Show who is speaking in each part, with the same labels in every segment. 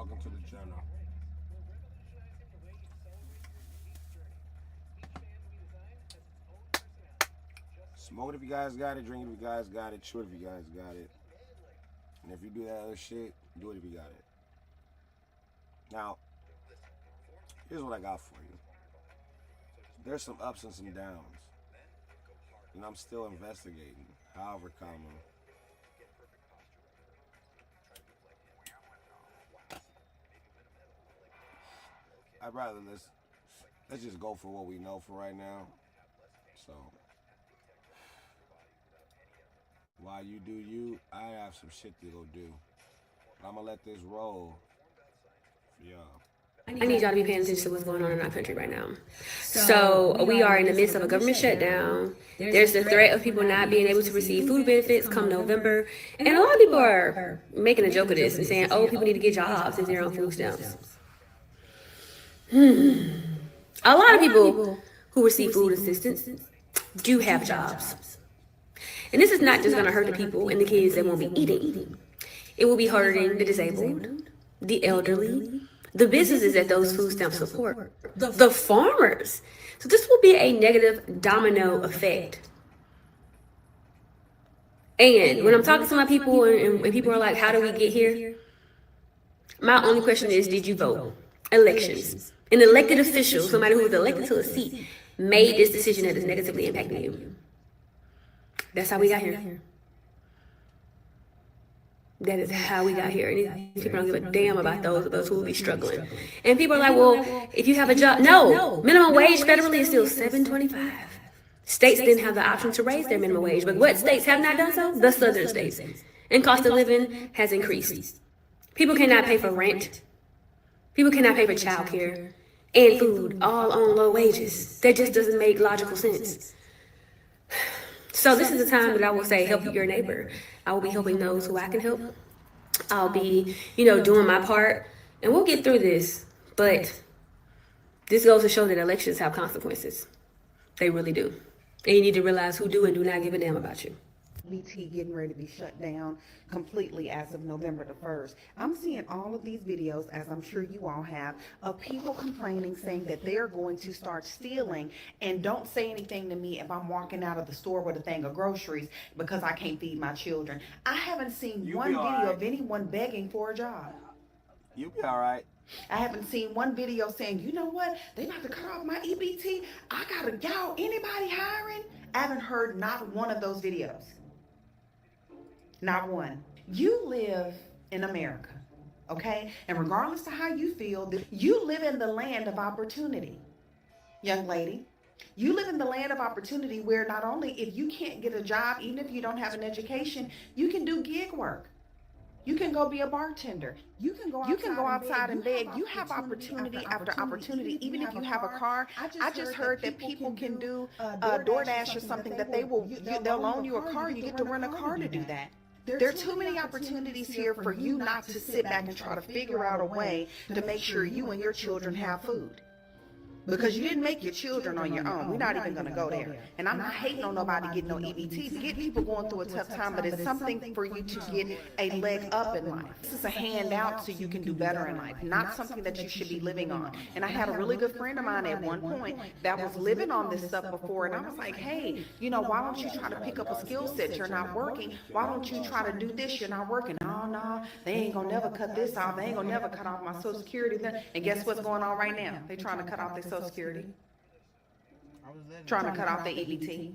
Speaker 1: welcome to the channel. Smoke it if you guys got it, drink it if you guys got it, chew it if you guys got it. And if you do that other shit, do it if you got it. Now, here's what I got for you. There's some ups and some downs. And I'm still investigating how I overcome them. I'd rather let's just go for what we know for right now. So while you do you, I have some shit to go do. But I'm gonna let this roll for y'all.
Speaker 2: I need y'all to be paying attention to what's going on in our country right now. So we are in the midst of a government shutdown. There's the threat of people not being able to receive food benefits come November. And a lot of people are making a joke of this and saying, oh, people need to get jobs if they're on food stamps. A lot of people who receive food assistance do have jobs. And this is not just going to hurt the people and the kids that won't be eating. It will be hurting the disabled, the elderly, the businesses that those food stamps support, the farmers. So this will be a negative domino effect. And when I'm talking to my people and people are like, how do we get here? My only question is, did you vote? Elections. An elected official, somebody who was elected to a seat, made this decision that is negatively impacting you. That's how we got here. That is how we got here. And these people don't give a damn about those of us who will be struggling. And people are like, well, if you have a job, no. Minimum wage federally is still $7.25. States didn't have the option to raise their minimum wage. But what states have not done so? The southern states. And cost of living has increased. People cannot pay for rent. People cannot pay for childcare and food, all on low wages. That just doesn't make logical sense. So this is the time that I will say, help your neighbor. I will be helping those who I can help. I'll be, doing my part, and we'll get through this. But this goes to show that elections have consequences. They really do. And you need to realize who do and do not give a damn about you.
Speaker 3: EBT getting ready to be shut down completely as of November the 1st. I'm seeing all of these videos, as I'm sure you all have, of people complaining, saying that they're going to start stealing, and don't say anything to me if I'm walking out of the store with a thing of groceries because I can't feed my children. I haven't seen one video of anyone begging for a job.
Speaker 1: You'll be all right.
Speaker 3: I haven't seen one video saying, you know what, they about to cut off my EBT. I gotta go. Anybody hiring? I haven't heard not one of those videos. Not one. You live in America, okay? And regardless of how you feel, you live in the land of opportunity, young lady. You live in the land of opportunity where not only if you can't get a job, even if you don't have an education, you can do gig work. You can go be a bartender. You can go outside and beg. You have opportunity after opportunity. Even if you have a car, I just heard that people can do DoorDash or something that they'll loan you a car. You get to rent a car to do that. There are too many opportunities here for you not to sit back and try to figure out a way to make sure you and your children have food. Because you didn't make your children on your own. We're not even going to go there. And I'm not hating on nobody getting no EBT. To get people going through a tough time, but it's something for you to get a leg up in life. This is a handout so you can do better in life, not something that you should be living on. And I had a really good friend of mine at one point that was living on this stuff before, and I was like, hey, why don't you try to pick up a skill set? You're not working. Why don't you try to do this? You're not working. No, they ain't going to never cut this off. They ain't going to never cut off my Social Security. And guess what's going on right now? They're trying to cut off their Social Security, trying to cut off their EBT.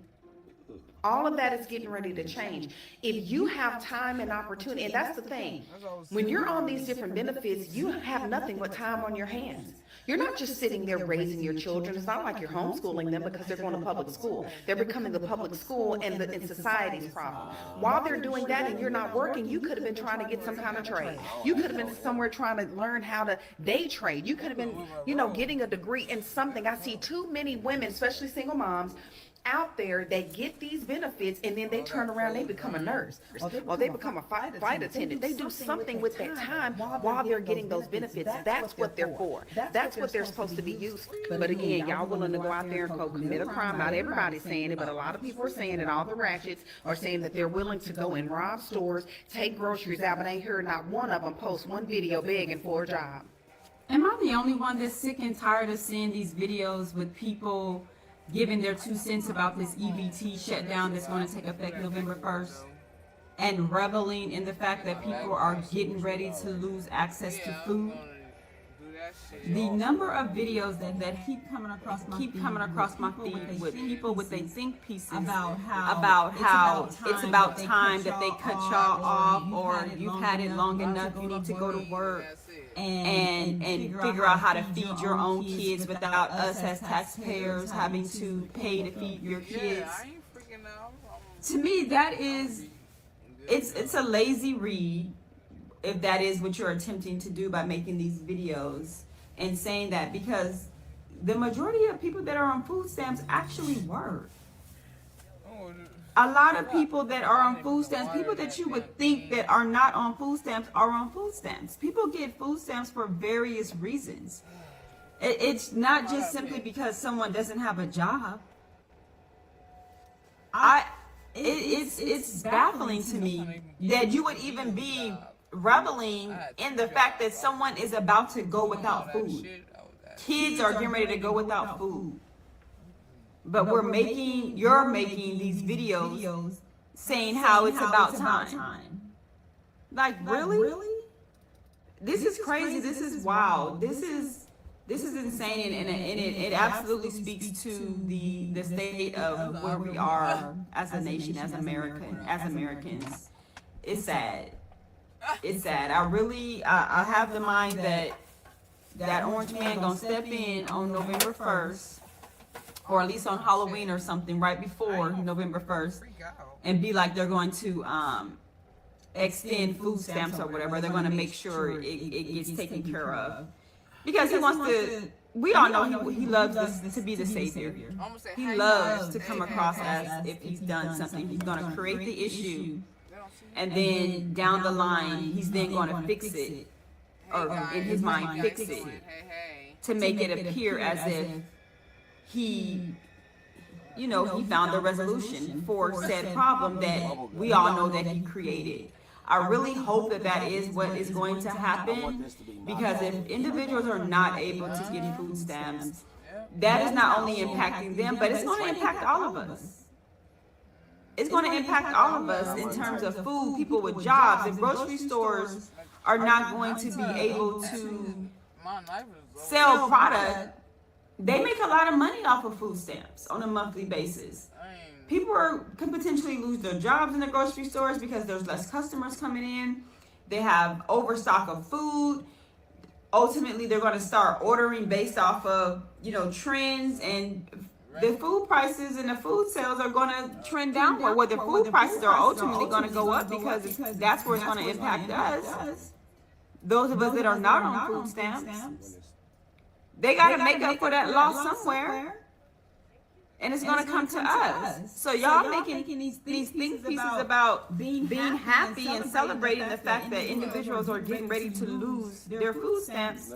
Speaker 3: All of that is getting ready to change. If you have time and opportunity, and that's the thing, when you're on these different benefits, you have nothing but time on your hands. You're not just sitting there raising your children. It's not like you're homeschooling them because they're going to public school. They're becoming the public school and society's problem. While they're doing that and you're not working, you could have been trying to get some kind of trade. You could have been somewhere trying to learn how to day trade. You could have been, getting a degree in something. I see too many women, especially single moms, out there that get these benefits, and then they turn around, they become a nurse, or they become a flight attendant. They do something with that time while they're getting those benefits. That's what they're for. That's what they're supposed to be used for. But again, y'all willing to go out there and go commit a crime. Not everybody's saying it, but a lot of people are saying it. All the ratchets are saying that they're willing to go and rob stores, take groceries out, but I ain't heard not one of them post one video begging for a job.
Speaker 4: Am I the only one that's sick and tired of seeing these videos with people giving their 2 cents about this EBT shutdown that's going to take effect November 1st, and reveling in the fact that people are getting ready to lose access to food? The number of videos that keep coming across my feed with people with they think pieces about how it's about time that they cut y'all off, or you've had it long enough, you need to go to work and figure out how to feed your own kids without us as taxpayers having to pay to feed your kids. To me, that is, it's a lazy read, if that is what you're attempting to do by making these videos and saying that, because the majority of people that are on food stamps actually work. A lot of people that are on food stamps, people that you would think that are not on food stamps, are on food stamps. People get food stamps for various reasons. It's not just simply because someone doesn't have a job. It's baffling to me that you would even be reveling in the fact that someone is about to go without food. Kids are getting ready to go without food. But you're making these videos saying how it's about time. Like, really? This is crazy. This is wild. This is insane, and it absolutely speaks to the state of where we are as a nation, as Americans. It's sad. It's sad. I have the mind that Orange Man gonna step in on November 1st, or at least on Halloween or something, right before November 1st, and be like they're going to extend food stamps or whatever. They're going to make sure it gets taken care of, because he wants to. We all know he loves this to be the savior. He loves to come across as if he's done something. He's going to create the issue, and then down the line, he's then going to fix it, or in his mind, fix it to make it appear as if he found a resolution for said problem that we all know that he created. I really hope that is what is going to happen, because if individuals are not able to get food stamps, that is not only impacting them, but it's going to impact all of us. It's going to impact all of us in terms of food, people with jobs. If grocery stores are not going to be able to sell product, they make a lot of money off of food stamps on a monthly basis. People can potentially lose their jobs in the grocery stores because there's less customers coming in. They have overstock of food. Ultimately, they're going to start ordering based off of, trends, and the food prices and the food sales are going to trend downward. Where the food prices are ultimately going to go up, because that's where it's going to impact us. Those of us that are not on food stamps, they got to make up for that loss somewhere. And it's going to come to us. So y'all making these think pieces about being happy and celebrating the fact that individuals are getting ready to lose their food stamps,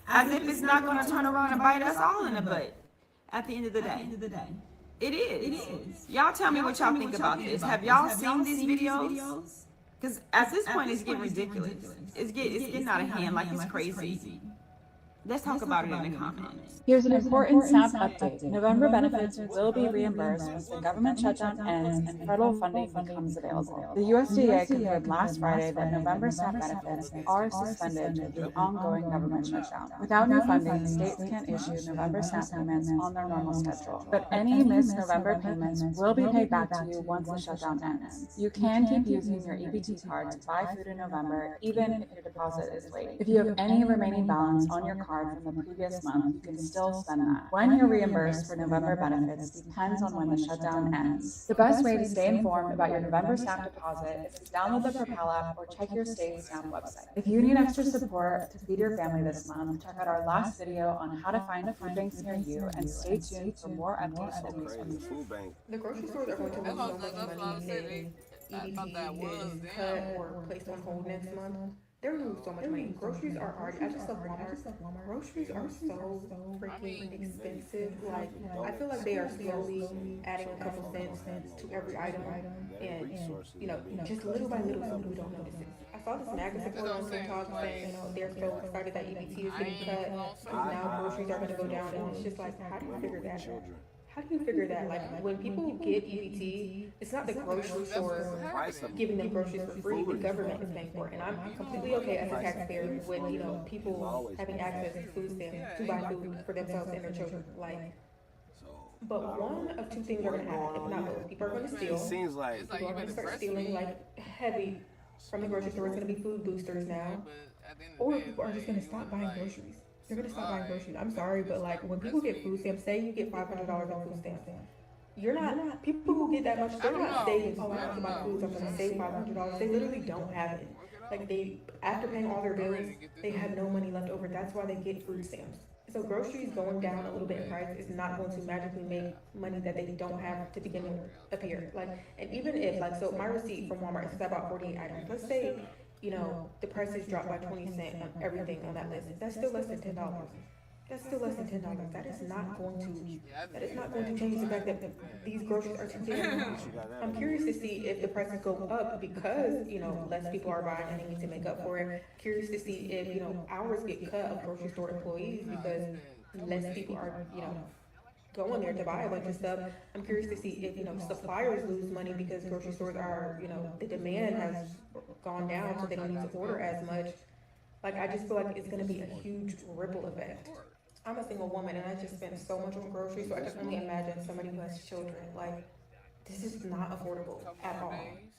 Speaker 4: as if it's not going to turn around and bite us all in the butt at the end of the day. It is. Y'all tell me what y'all think about this. Have y'all seen these videos? Because at this point, it's getting ridiculous. It's getting out of hand, like it's crazy. Let's talk about it in the comments.
Speaker 5: Here's an important SNAP update. November benefits will be reimbursed once the government shutdown ends and federal funding becomes available. The USDA confirmed last Friday that November SNAP benefits are suspended due to the ongoing government shutdown. Without new funding, states can issue November SNAP payments on their normal schedule, but any missed November payments will be paid back to you once the shutdown ends. You can keep using your EBT card to buy food in November, even if your deposit is late. If you have any remaining balance on your card from the previous month, you can still spend that. When you're reimbursed for November benefits depends on when the shutdown ends. The best way to stay informed about your November SNAP deposit is to download the Propel app or check your state SNAP website. If you need extra support to feed your family this month, check out our last video on how to find food banks near you, and stay tuned for more updates and
Speaker 1: Crazy
Speaker 5: resources.
Speaker 1: food bank.
Speaker 3: The grocery stores are going to lose so much money if EBT is cut or placed on hold next month. They're gonna lose so much money. Groceries are already, I just love Walmart. Groceries are so freaking expensive. Like, I feel like they are slowly adding a couple cents to every item. And, you know, just little by little, so we don't notice it. I saw this magazine report on TikTok saying, you know, they're so excited that EBT is getting cut, because now groceries are gonna go down. And it's just like, how do you figure that out? How do you figure that? Like, when people get EBT, it's not the grocery store giving them groceries for free. The government is paying for it. And I'm completely okay as a taxpayer with, you know, people having access to food stamps to buy food for themselves and their children. Like, but one of two things are going to happen. If not both, people are going to steal.
Speaker 1: It seems like
Speaker 3: People are going to start stealing like heavy from the grocery store. It's going to be food boosters now. Or people are just going to stop buying groceries. They're gonna stop buying groceries. I'm sorry, but like when people get food stamps, say you get $500 in food stamps, you're not people who get that much. They're not saving. Oh, I have to buy food, so I'm gonna save $500. They literally don't have it. Like they, after paying all their bills, they have no money left over. That's why they get food stamps. So groceries going down a little bit in price is not going to magically make money that they don't have to begin with appear. Like, and even if like, so my receipt from Walmart is about 48 items. Let's say, you know, the prices dropped by 20 cents on everything on that list. That's still less than $10. That's still less than $10. That is not going to change the fact that these groceries are too damn high. I'm curious to see if the prices go up because, you know, less people are buying and they need to make up for it. Curious to see if, you know, hours get cut of grocery store employees because less people are, you know, going there to buy a bunch of stuff. I'm curious to see if, you know, suppliers lose money because grocery stores are, you know, the demand has gone down, so they don't need to order as much. Like, I just feel like it's going to be a huge ripple effect. I'm a single woman and I just spend so much on groceries, so I can only imagine somebody who has children. Like, this is not affordable at all.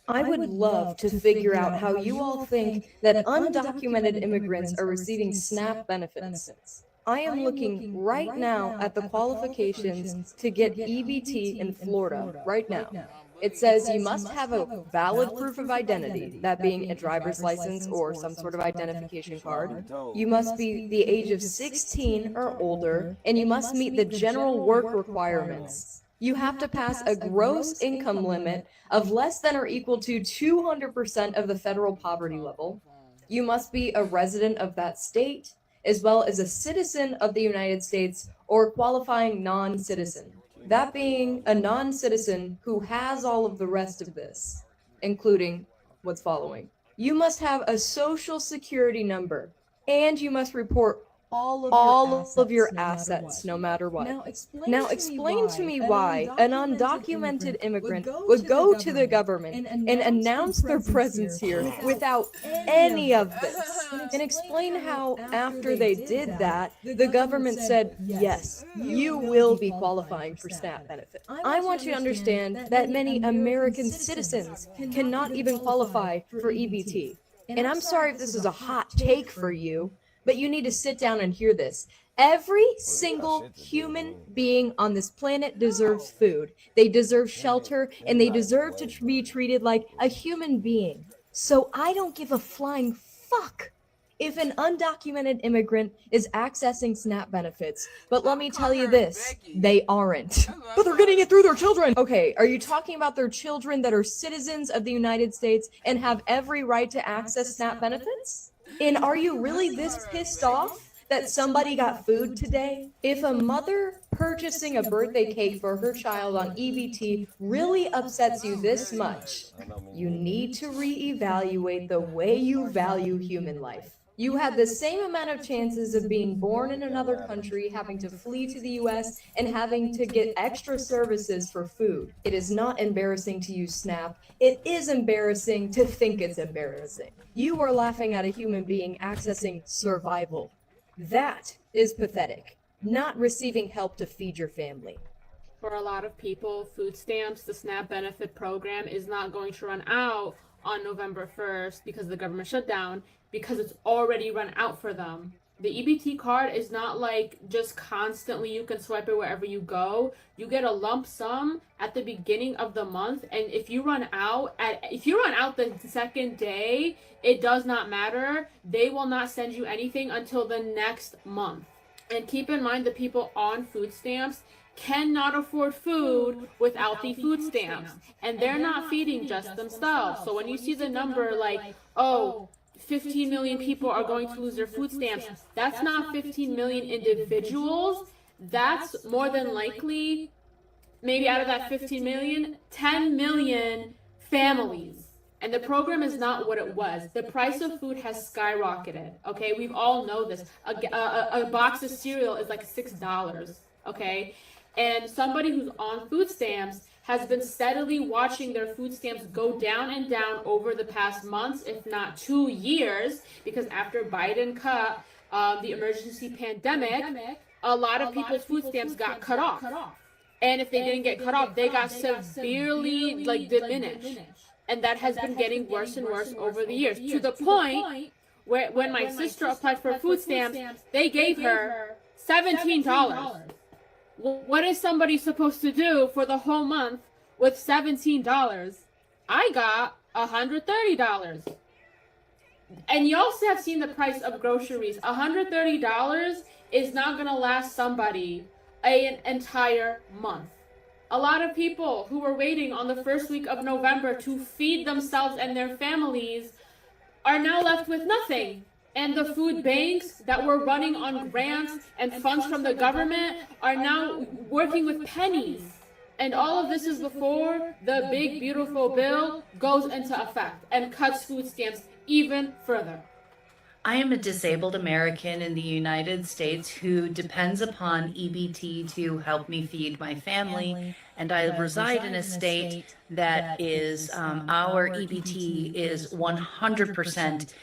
Speaker 6: I would love to figure out how you all think that undocumented immigrants are receiving SNAP benefits. I am looking right now at the qualifications to get EBT in Florida right now. It says you must have a valid proof of identity, that being a driver's license or some sort of identification card. You must be the age of 16 or older, and you must meet the general work requirements. You have to pass a gross income limit of less than or equal to 200% of the federal poverty level. You must be a resident of that state, as well as a citizen of the United States or qualifying non-citizen. That being a non-citizen who has all of the rest of this, including what's following. You must have a social security number, and you must report all of your assets, no matter what. Now explain to me why an undocumented immigrant would go to the government and announce their presence here without any of this. And explain how, after they did that, the government said, yes, you will be qualifying for SNAP benefit. I want you to understand that many American citizens cannot even qualify for EBT. And I'm sorry if this is a hot take for you, but you need to sit down and hear this. Every single human being on this planet deserves food. They deserve shelter, and they deserve to be treated like a human being. So I don't give a flying fuck if an undocumented immigrant is accessing SNAP benefits. But let me tell you this, they aren't. But they're getting it through their children. Okay, are you talking about their children that are citizens of the United States and have every right to access SNAP benefits? And are you really this pissed off that somebody got food today? If a mother purchasing a birthday cake for her child on EBT really upsets you this much, you need to reevaluate the way you value human life. You had the same amount of chances of being born in another country, having to flee to the US, and having to get extra services for food. It is not embarrassing to use SNAP. It is embarrassing to think it's embarrassing. You are laughing at a human being accessing survival. That is pathetic. Not receiving help to feed your family.
Speaker 7: For a lot of people, food stamps, the SNAP benefit program, is not going to run out on November 1st because of the government shutdown, because it's already run out for them The EBT card is not like just constantly you can swipe it wherever you go. You get a lump sum at the beginning of the month, and if you run out the second day, it does not matter. They will not send you anything until the next month. And keep in mind, the people on food stamps cannot afford food without the food stamps, and they're not feeding just themselves. So when you see the number like, oh, 15 million people are going to lose their food stamps, that's not 15 million individuals. That's more than likely, maybe out of that 15 million, 10 million families. And the program is not what it was. The price of food has skyrocketed. Okay, we all know this. A box of cereal is like $6. Okay, and somebody who's on food stamps has been steadily watching their food stamps go down and down over the past months, if not 2 years, because after Biden cut the emergency pandemic, a lot of people's food stamps got cut off. And if they didn't get cut off, they got severely diminished. And that has been getting worse and worse over the years, to the point where when my sister applied for food stamps, they gave her $17. What is somebody supposed to do for the whole month with $17? I got $130. And you also have seen the price of groceries. $130 is not going to last somebody an entire month. A lot of people who were waiting on the first week of November to feed themselves and their families are now left with nothing. And the food banks that were running on grants and funds from the government are now working with pennies. And all of this is before the big, beautiful bill goes into effect and cuts food stamps even further.
Speaker 8: I am a disabled American in the United States who depends upon EBT to help me feed my family, and I reside in a state that is, our EBT is 100%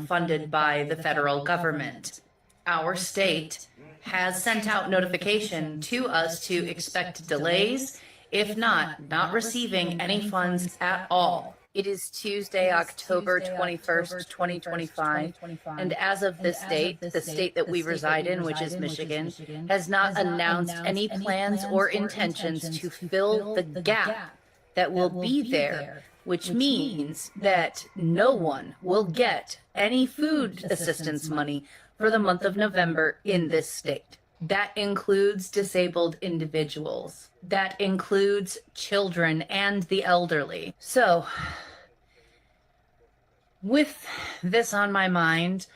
Speaker 8: funded by the federal government. Our state has sent out notification to us to expect delays, if not receiving any funds at all. It is Tuesday, October 21st, 2025, and as of this date, the state that we reside in, which is Michigan, has not announced any plans or intentions to fill the gap that will be there, which means that no one will get any food assistance money for the month of November in this state. That includes disabled individuals. That includes children and the elderly. So, with this on my mind,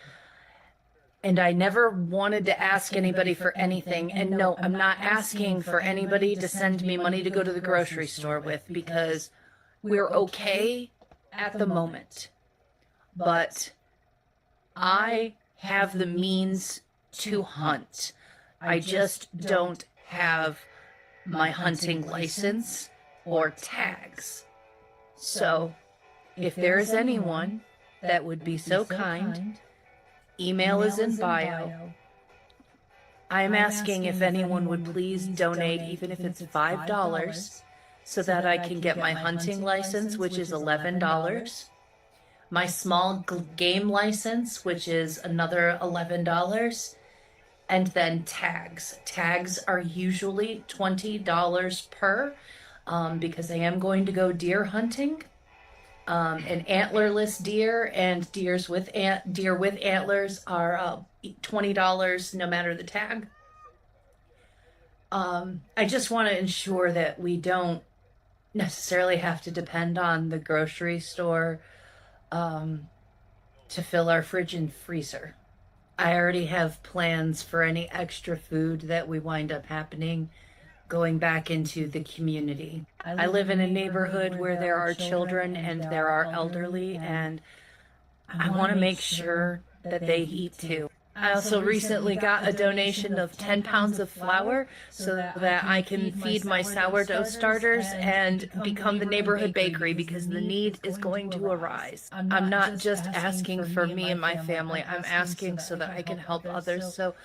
Speaker 8: and I never wanted to ask anybody for anything, and no, I'm not asking for anybody to send me money to go to the grocery store with, because we're okay at the moment. But I have the means to hunt. I just don't have my hunting license or tags. So, if there is anyone that would be so kind, email is in bio. I'm asking if anyone would please donate, even if it's $5, so that I can get my hunting license, which is $11, my small game license, which is another $11, and then tags. Tags are usually $20 per, because I am going to go deer hunting. An antlerless deer and deer with antlers are $20 no matter the tag. I just want to ensure that we don't necessarily have to depend on the grocery store to fill our fridge and freezer. I already have plans for any extra food that we wind up happening going back into the community. I live in a neighborhood where there are children and there are elderly, and I want to make sure that they eat too. I also recently got a donation of 10 pounds of flour so that I can feed my sourdough starters and become the neighborhood bakery, because the need is going to arise. I'm not just asking for me and my family, I'm asking so that I can help others. So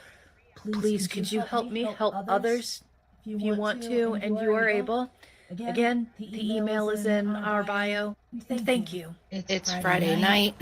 Speaker 8: please, could you help me help others if you want to and you are able? Again, the email is in our bio. Thank you.
Speaker 9: It's Friday night,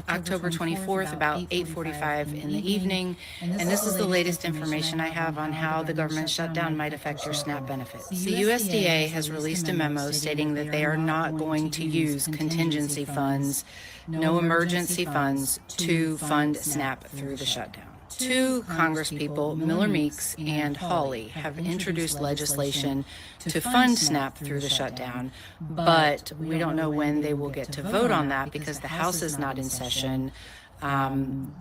Speaker 9: October 24th, about 8:45 in the evening, and this is the latest information I have on how the government shutdown might affect your SNAP benefits. The USDA has released a memo stating that they are not going to use contingency funds, no emergency funds, to fund SNAP through the shutdown. Two Congresspeople, Miller Meeks and Hawley, have introduced legislation to fund SNAP through the shutdown, but we don't know when they will get to vote on that because the House is not in session. And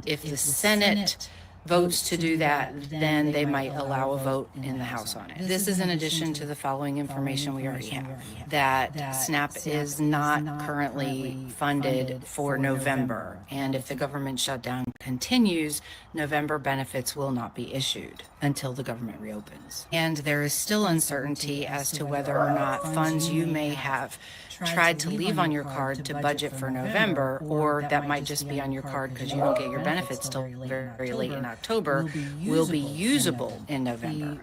Speaker 9: if the Senate votes to do that, then they might allow a vote in the House on it. This is in addition to the following information we already have, that SNAP is not currently funded for November, and if the government shutdown continues, November benefits will not be issued until the government reopens. And there is still uncertainty as to whether or not funds you may have tried to leave on your card to budget for November, or that might just be on your card because you don't get your benefits till very late in October, will be usable in November.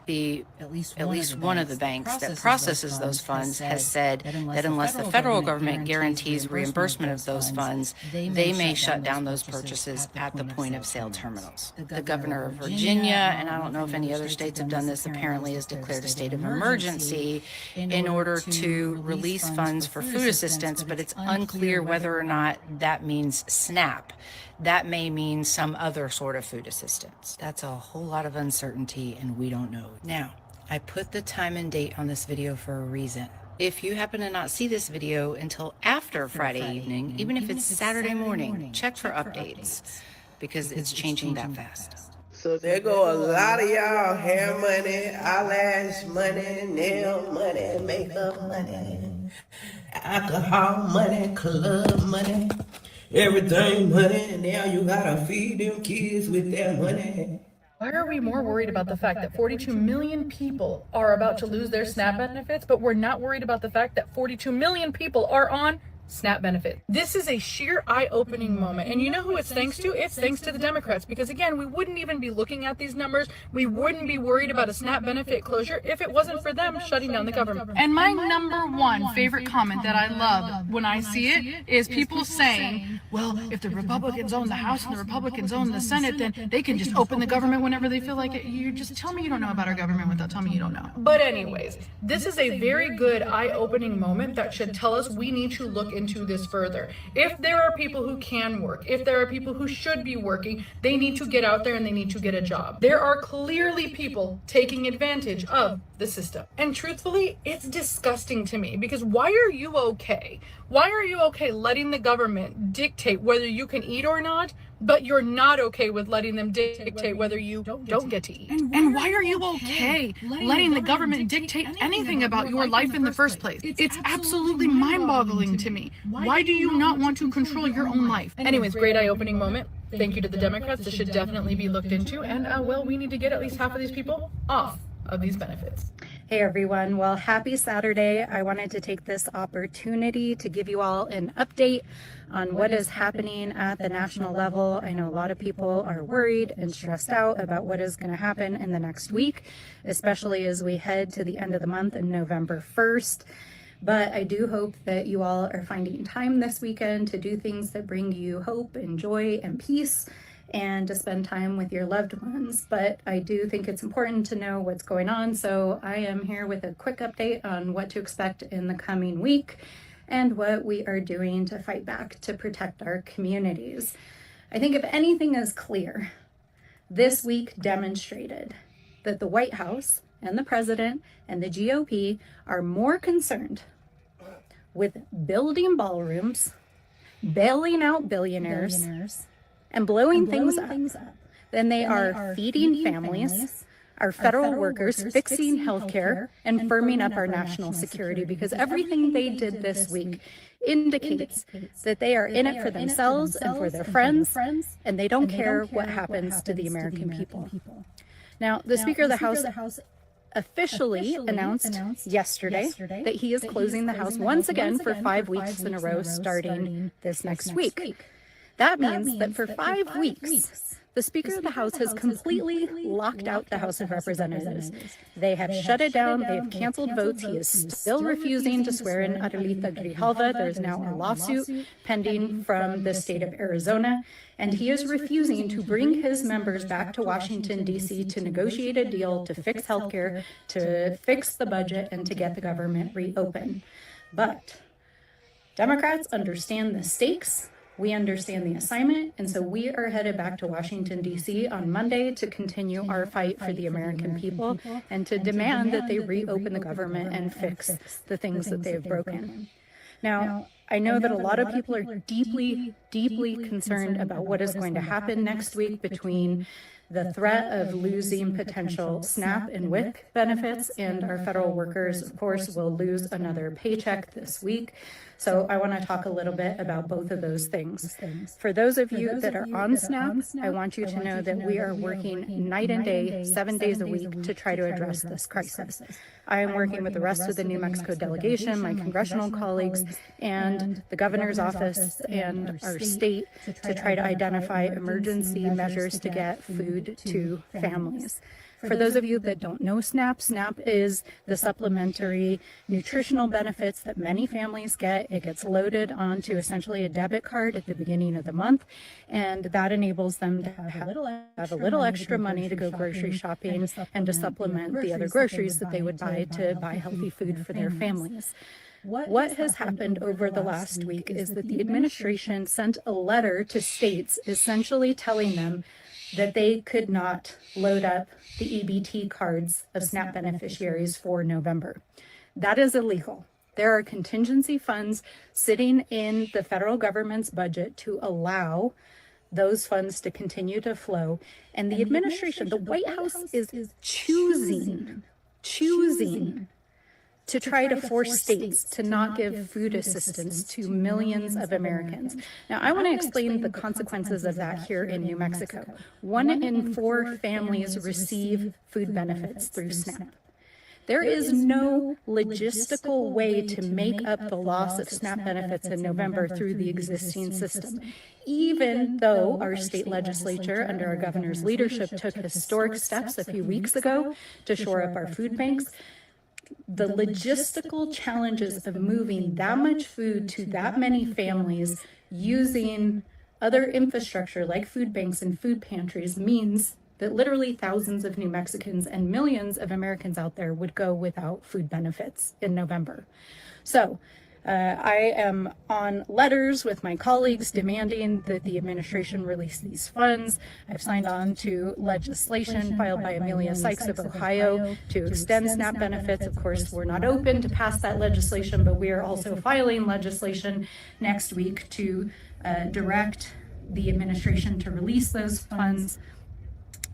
Speaker 9: At least one of the banks that processes those funds has said that unless the federal government guarantees reimbursement of those funds, they may shut down those purchases at the point of sale terminals. The governor of Virginia, and I don't know if any other states have done this, apparently has declared a state of emergency in order to release funds for food assistance, but it's unclear whether or not that means SNAP. That may mean some other sort of food assistance. That's a whole lot of uncertainty, and we don't know. Now, I put the time and date on this video for a reason. If you happen to not see this video until after Friday evening, even if it's Saturday morning, check for updates because it's changing that fast.
Speaker 10: So there go a lot of y'all hair money, eyelash money, nail money, makeup money, alcohol money, club money, everything money, and now you gotta feed them kids with that money.
Speaker 11: Why are we more worried about the fact that 42 million people are about to lose their SNAP benefits, but we're not worried about the fact that 42 million people are on SNAP benefit? This is a sheer eye-opening moment. And you know who it's thanks to? It's thanks to the Democrats. Because again, we wouldn't even be looking at these numbers. We wouldn't be worried about a SNAP benefit closure if it wasn't for them shutting down the government. And my number one favorite comment that I love when I see it is people saying, well, if the Republicans own the House and the Republicans own the Senate, then they can just open the government whenever they feel like it. You just tell me you don't know about our government without telling me you don't know. But anyways, this is a very good eye-opening moment that should tell us we need to look into this further. If there are people who can work, if there are people who should be working, they need to get out there and they need to get a job. There are clearly people taking advantage of the system. And truthfully, it's disgusting to me because why are you okay? Why are you okay letting the government dictate whether you can eat or not, but you're not okay with letting them dictate whether you don't get to eat? And why are you okay letting the government dictate anything about your life in the first place? It's absolutely mind-boggling to me. Why do you not want to control your own life? Anyways, great eye-opening moment. Thank you to the Democrats. This should definitely be looked into. And well, we need to get at least half of these people off of these benefits.
Speaker 12: Hey everyone, well, happy Saturday. I wanted to take this opportunity to give you all an update on what is happening at the national level. I know a lot of people are worried and stressed out about what is going to happen in the next week, especially as we head to the end of the month on November 1st. But I do hope that you all are finding time this weekend to do things that bring you hope and joy and peace, and to spend time with your loved ones. But I do think it's important to know what's going on, so I am here with a quick update on what to expect in the coming week and what we are doing to fight back to protect our communities. I think if anything is clear, this week demonstrated that the White House and the president and the GOP are more concerned with building ballrooms, bailing out billionaires, and blowing things up than they are feeding families, our federal workers, fixing healthcare, and firming up our national security, because everything they did this week indicates that they are in it for themselves and for their friends, and they don't care what happens to the American people. Now, the Speaker of the House officially announced yesterday that he is closing the House once again for 5 weeks in a row starting this next week. That means that for 5 weeks, The Speaker of the House has completely locked out the House of Representatives. They have shut it down. They have canceled votes. He is still refusing to swear in Adelita Grijalva. There is now a lawsuit pending from the state of Arizona, and he is refusing to bring his members back to Washington, D.C. to negotiate a deal to fix healthcare, to fix the budget, and to get the government reopened. But Democrats understand the stakes. We understand the assignment, and so we are headed back to Washington, D.C. on Monday to continue our fight for the American people and to demand that they reopen the government and fix the things that they've broken. Now, I know that a lot of people are deeply, deeply concerned about what is going to happen next week between the threat of losing potential SNAP and WIC benefits, and our federal workers, of course, will lose another paycheck this week. So I want to talk a little bit about both of those things. For those of you that are on SNAP, I want you to know that we are working night and day, 7 days a week to try to address this crisis. I am working with the rest of the New Mexico delegation, my congressional colleagues, and the governor's office and our state to try to identify emergency measures to get food to families. For those of you that don't know SNAP, SNAP is the supplementary nutritional benefits that many families get. It gets loaded onto essentially a debit card at the beginning of the month, and that enables them to have a little extra money to go grocery shopping and to supplement the other groceries that they would buy to buy healthy food for their families. What has happened over the last week is that the administration sent a letter to states essentially telling them that they could not load up the EBT cards of SNAP beneficiaries for November. That is illegal. There are contingency funds sitting in the federal government's budget to allow those funds to continue to flow. And the administration, the White House is choosing to try to force states to not give food assistance to millions of Americans. Now, I want to explain the consequences of that here in New Mexico. 1 in 4 families receive food benefits through SNAP. There is no logistical way to make up the loss of SNAP benefits in November through the existing system. Even though our state legislature, under our governor's leadership, took historic steps a few weeks ago to shore up our food banks, the logistical challenges of moving that much food to that many families using other infrastructure like food banks and food pantries means that literally thousands of New Mexicans and millions of Americans out there would go without food benefits in November. So I am on letters with my colleagues demanding that the administration release these funds. I've signed on to legislation filed by Amelia Sykes of Ohio to extend SNAP benefits. Of course, we're not open to pass that legislation, but we are also filing legislation next week to direct the administration to release those funds.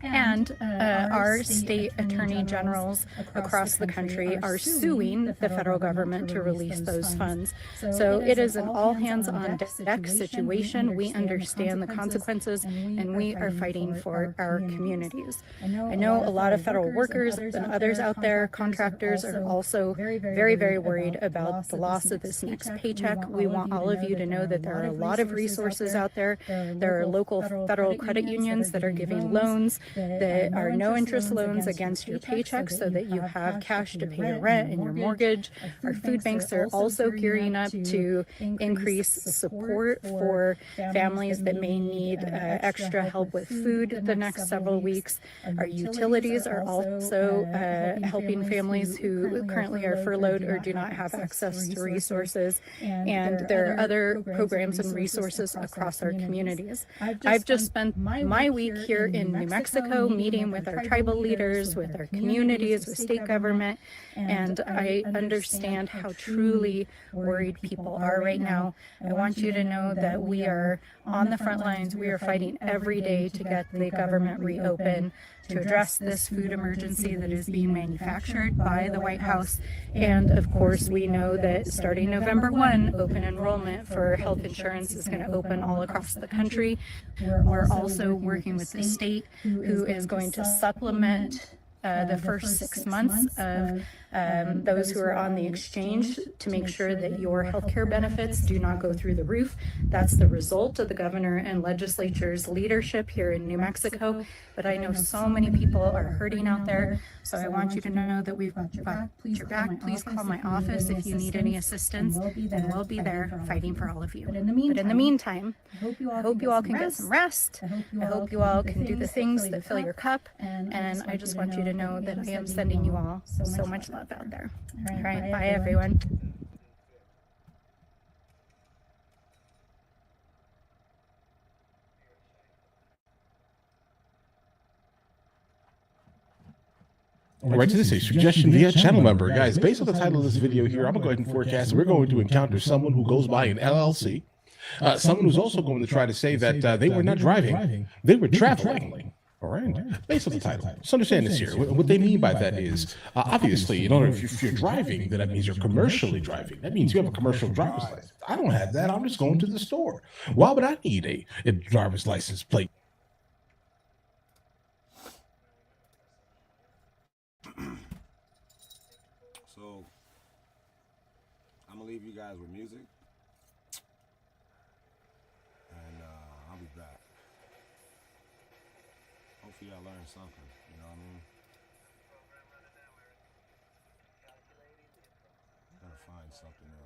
Speaker 12: And our state attorney generals across the country are suing the federal government to release those funds. So it is an all hands on deck situation. We understand the consequences, and we are fighting for our communities. I know a lot of federal workers and others out there, contractors, are also very, very worried about the loss of this next paycheck. We want all of you to know that there are a lot of resources out there. There are local federal credit unions that are giving loans that are no interest loans against your paycheck so that you have cash to pay your rent and your mortgage. Our food banks are also gearing up to increase support for families that may need extra help with food the next several weeks. Our utilities are also helping families who currently are furloughed or do not have access to resources. And there are other programs and resources across our communities. I've just spent my week here in New Mexico meeting with our tribal leaders, with our communities, with state government, and I understand how truly worried people are right now. I want you to know that we are on the front lines. We are fighting every day to get the government reopened, to address this food emergency that is being manufactured by the White House. And of course, we know that starting November 1, open enrollment for health insurance is going to open all across the country. We're also working with the state, who is going to supplement the first 6 months of those who are on the exchange to make sure that your healthcare benefits do not go through the roof. That's the result of the governor and legislature's leadership here in New Mexico. But I know so many people are hurting out there. So I want you to know that we've got your back. Please call my office if you need any assistance, and we'll be there fighting for all of you. But in the meantime, I hope you all can get some rest. I hope you all can do the things that fill your cup. And I just want you to know that I am sending you all so much love out there. All right, bye everyone.
Speaker 13: All right, so this is a suggestion via channel member. Guys, based on the title of this video here, I'm going to go ahead and forecast we're going to encounter someone who goes by an LLC, someone who's also going to try to say that they were not driving, they were traveling. All right, based on the title. So understand this here. What they mean by that is, obviously, you know, if you're driving, then that means you're commercially driving. That means you have a commercial driver's license. I don't have that. I'm just going to the store. Why would I need a driver's license plate?
Speaker 1: So, I'm gonna leave you guys with music, and I'll be back. Hopefully y'all learned something, you know what I mean? Gotta find something else.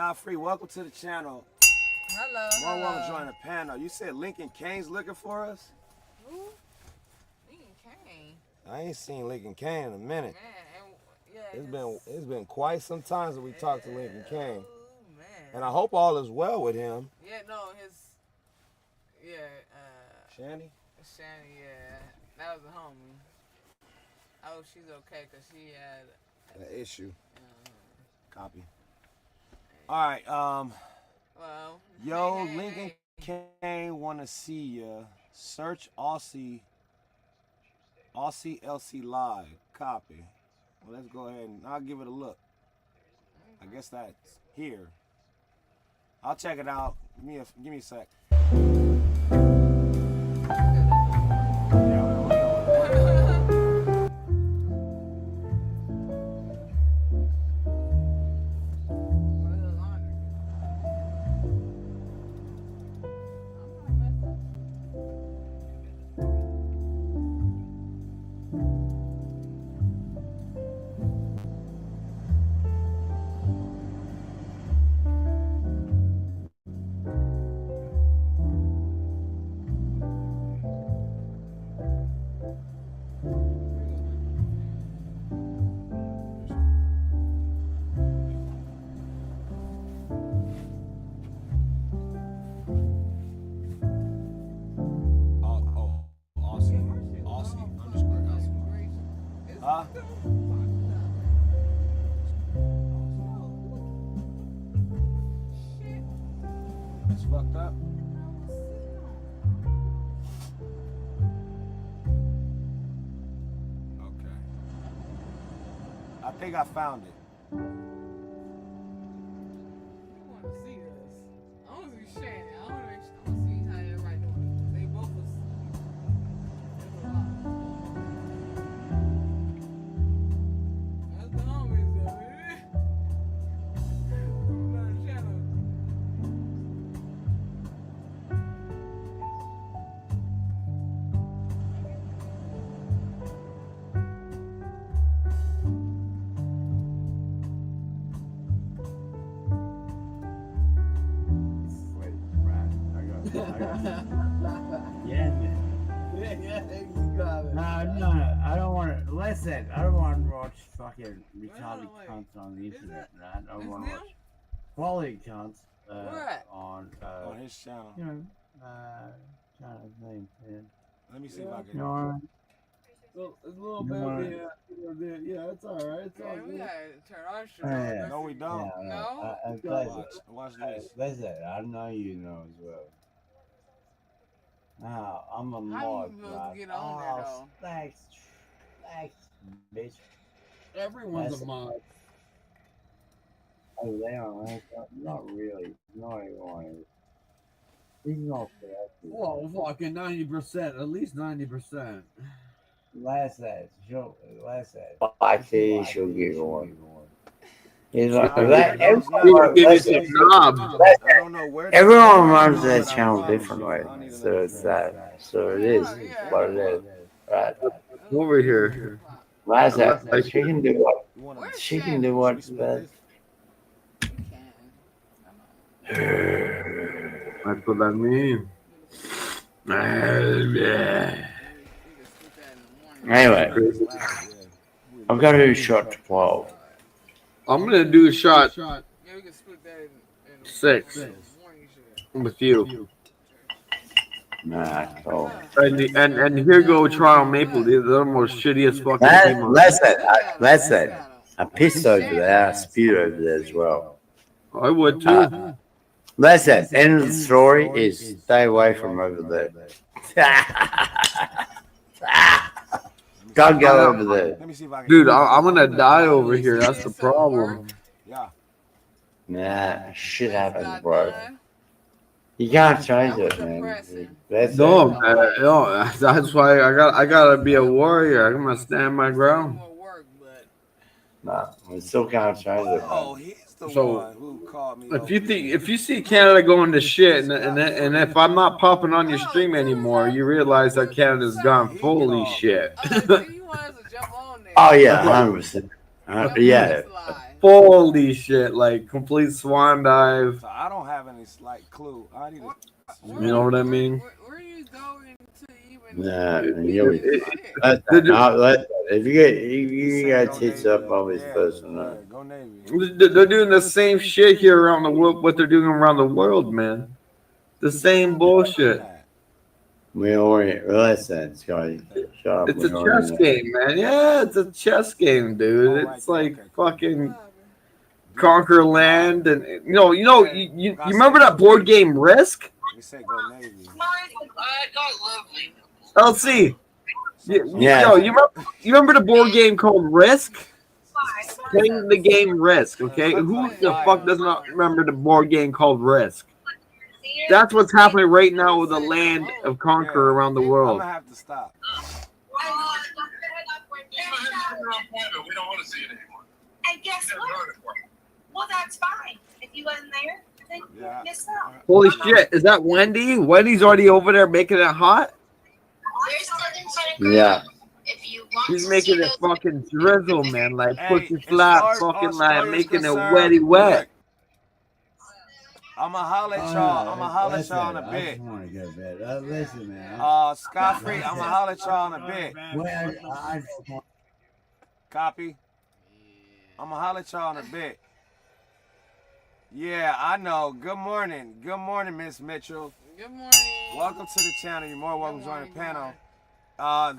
Speaker 1: Godfrey, welcome to the channel.
Speaker 14: Hello.
Speaker 1: More woman join the panel. You said Lincoln Kane's looking for us?
Speaker 14: Who? Lincoln Kane.
Speaker 1: I ain't seen Lincoln Kane in a minute.
Speaker 14: Man, yeah.
Speaker 1: It's been quite some time since we talked to Lincoln Kane. And I hope all is well with him.
Speaker 14: Yeah, no,
Speaker 1: Shanny?
Speaker 14: Shanny, yeah. That was a homie. I hope she's okay because she had
Speaker 1: An issue. Copy. All right.
Speaker 14: Well,
Speaker 1: Yo, Lincoln Kane wanna see ya. Search Aussie LC Live. Copy. Well, let's go ahead and I'll give it a look. I guess that's here. I'll check it out. Give me a sec. Huh? It's fucked up. Okay. I think I found it.
Speaker 14: You want to see this? I want to see Shanny. I want to see how everybody doing. They both was. There's a lot. That's the homies though. From the channel.
Speaker 15: Yeah, man.
Speaker 14: Yeah, you got it.
Speaker 15: No, I don't want to. Listen, I don't want to watch fucking retarded cunts on the internet, right? I want to watch quality cunts on
Speaker 1: his channel.
Speaker 15: You know, trying to think, man.
Speaker 1: Let me see if I can.
Speaker 15: You know,
Speaker 14: So it's a little
Speaker 15: You
Speaker 14: bit
Speaker 15: wanna-
Speaker 14: there. Yeah, it's all right. It's all good. We gotta turn our shit
Speaker 15: Oh,
Speaker 14: on.
Speaker 15: yeah.
Speaker 1: No, we don't.
Speaker 14: No?
Speaker 1: Watch this.
Speaker 15: Listen, I know you know as well. Now, I'm a
Speaker 14: How
Speaker 15: mod,
Speaker 14: you supposed to
Speaker 15: right?
Speaker 14: get on there, though?
Speaker 15: Thanks, bitch.
Speaker 14: Everyone's
Speaker 15: That's-
Speaker 14: a mod.
Speaker 15: Oh, they are. Not really. Not everyone. He's not fair.
Speaker 14: Well, fucking 90%. At least 90%.
Speaker 15: Last that.
Speaker 10: I she'll give one. He's like,
Speaker 1: Nah,
Speaker 10: that,
Speaker 1: no, it's not.
Speaker 10: everyone,
Speaker 1: Give
Speaker 10: listen,
Speaker 1: it some knobs. I don't know where
Speaker 10: everyone runs their channel different way. So it's that. So it is what it is. Right?
Speaker 14: Over here.
Speaker 10: Last that. She can do what? She can do what's best.
Speaker 14: That's what I mean.
Speaker 10: Anyway, I've got to do shot 12.
Speaker 14: I'm gonna do a shot 6 with you.
Speaker 10: Nah, cool.
Speaker 14: And here go Toronto Maple. They're the most shittiest fucking team on.
Speaker 10: Listen. I pissed over there. I spewed over there as well.
Speaker 14: I would too.
Speaker 10: Listen, end of the story is stay away from over there. Don't go over there.
Speaker 14: Dude, I'm gonna die over here. That's the problem.
Speaker 1: Yeah.
Speaker 10: Nah, shit happens, bro. You can't change it, man. That's
Speaker 14: No,
Speaker 10: it.
Speaker 14: man, no, that's why I gotta be a warrior. I'm gonna stand my ground.
Speaker 10: Nah, we still can't change it.
Speaker 1: Oh,
Speaker 10: Man.
Speaker 1: he's the
Speaker 14: So,
Speaker 1: one who called me.
Speaker 14: if you see Canada going to shit, and if I'm not popping on your stream anymore, you realize that Canada's gone fully shit.
Speaker 10: Oh yeah, 100%.
Speaker 15: Yeah, holy shit, like complete swan dive.
Speaker 1: So I don't have any slight clue. I need to.
Speaker 15: You know what I mean?
Speaker 14: Where are you going to even?
Speaker 15: Nah, if you got tits up, always posting up.
Speaker 1: Go Navy.
Speaker 15: They're doing the same shit here around the world. What they're doing around the world, man. The same bullshit. We orient. Listen, Scotty. Shut up. It's a chess game, man. Yeah, it's a chess game, dude. It's like fucking conquer land, and you remember that board game Risk?
Speaker 1: You say go Navy.
Speaker 15: LC. Yeah. Yo, you remember the board game called Risk? Playing the game Risk, okay? Who the fuck does not remember the board game called Risk? That's what's happening right now with the land of conquer around the world.
Speaker 1: I'm gonna have to stop.
Speaker 16: We don't want to see it anymore. And guess what? Well, that's fine. If you wasn't there, then you missed out.
Speaker 15: Holy shit, is that Wendy? Wendy's already over there making it hot? Yeah. He's making it fucking drizzle, man. Like pussy flat, fucking like making it wetty wet.
Speaker 1: I'ma holler at y'all. I'ma holler at y'all in a
Speaker 15: I
Speaker 1: bit.
Speaker 15: just want to go to bed. Listen, man.
Speaker 1: Scott Free, I'ma holler at y'all in a bit. Copy. I'ma holler at y'all in a bit. Yeah, I know. Good morning. Good morning, Miss Mitchell.
Speaker 14: Good morning.
Speaker 1: Welcome to the channel. You're more welcome to join the panel.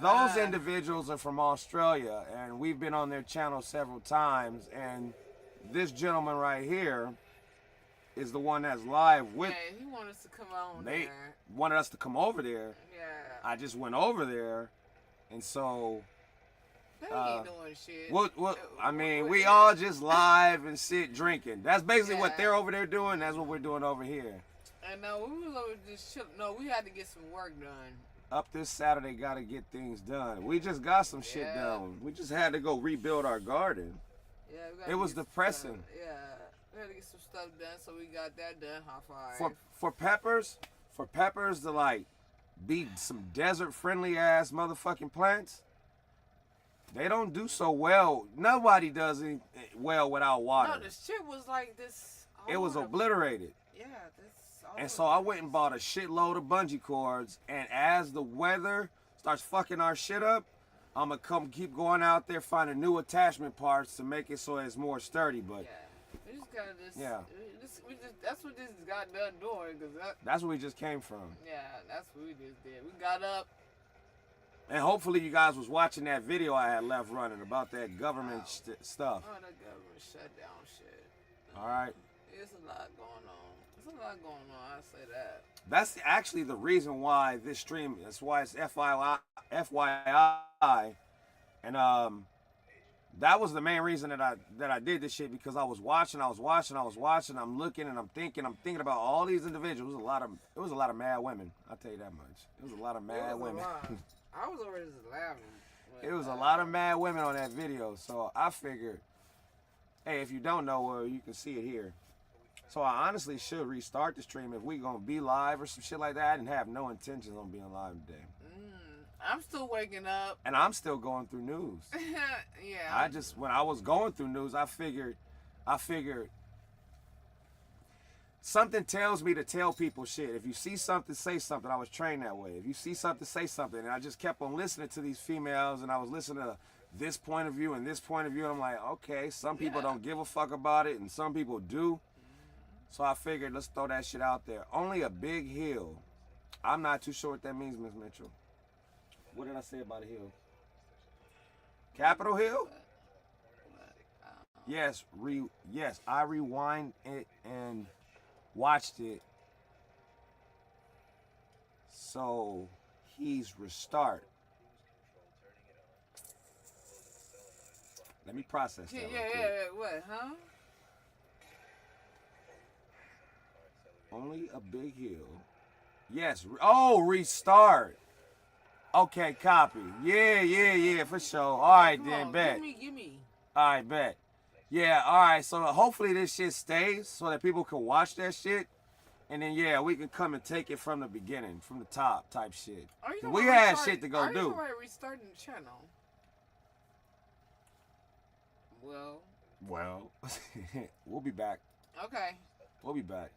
Speaker 1: Those individuals are from Australia, and we've been on their channel several times. And this gentleman right here is the one that's live with.
Speaker 14: Yeah, he wanted us to come on
Speaker 1: They
Speaker 14: there.
Speaker 1: wanted us to come over there.
Speaker 14: Yeah.
Speaker 1: I just went over there, and so.
Speaker 14: They ain't doing shit.
Speaker 1: I mean, we all just live and sit drinking. That's basically what they're over there doing. That's what we're doing over here.
Speaker 14: And no, we was over just chill. No, we had to get some work done.
Speaker 1: Up this Saturday, got to get things done. We just got some shit done. We just had to go rebuild our garden.
Speaker 14: Yeah,
Speaker 1: it was depressing.
Speaker 14: Yeah, we had to get some stuff done, so we got that done. High five.
Speaker 1: For peppers to like be some desert friendly ass motherfucking plants. They don't do so well. Nobody does it well without water.
Speaker 14: No, the shit was like this.
Speaker 1: It was obliterated.
Speaker 14: Yeah, this.
Speaker 1: And so I went and bought a shitload of bungee cords. And as the weather starts fucking our shit up, I'm going to keep going out there finding new attachment parts to make it so it's more sturdy. But
Speaker 14: we just gotta
Speaker 1: yeah.
Speaker 14: That's what this got done doing.
Speaker 1: That's where we just came from.
Speaker 14: Yeah, that's what we just did. We got up.
Speaker 1: And hopefully you guys was watching that video I had left running about that government stuff.
Speaker 14: Oh, that government shutdown shit.
Speaker 1: All right.
Speaker 14: It's a lot going on. There's a lot going on. I say that.
Speaker 1: That's actually the reason why this stream. That's why it's FYI. And that was the main reason that I did this shit, because I was watching. I'm looking and I'm thinking about all these individuals. It was a lot of mad women. I'll tell you that much. It was a lot of mad women.
Speaker 14: I was already just laughing.
Speaker 1: It was a lot of mad women on that video, so I figured, hey, if you don't know, you can see it here. So I honestly should restart the stream if we gonna be live or some shit like that. I didn't have no intentions on being live today.
Speaker 14: I'm still waking up.
Speaker 1: And I'm still going through news.
Speaker 14: Yeah.
Speaker 1: When I was going through news, I figured something tells me to tell people shit. If you see something, say something. I was trained that way. If you see something, say something. And I just kept on listening to these females, and I was listening to this point of view and this point of view. And I'm like, okay, some people don't give a fuck about it, and some people do. So I figured, let's throw that shit out there. Only a big hill. I'm not too sure what that means, Miss Mitchell. What did I say about a hill? Capitol Hill? Yes, I rewind it and watched it. So he's restart. Let me process that.
Speaker 14: Yeah. What, huh?
Speaker 1: Only a big hill. Yes. Oh, restart. Okay, copy. Yeah, for sure. All right, then, bet.
Speaker 14: Give me.
Speaker 1: All right, bet. Yeah, all right. So hopefully this shit stays so that people can watch that shit. And then, yeah, we can come and take it from the beginning, from the top type shit. We had shit to go do.
Speaker 14: Are you restarting the channel? Well,
Speaker 1: Well, we'll be back.
Speaker 14: Okay.
Speaker 1: We'll be back.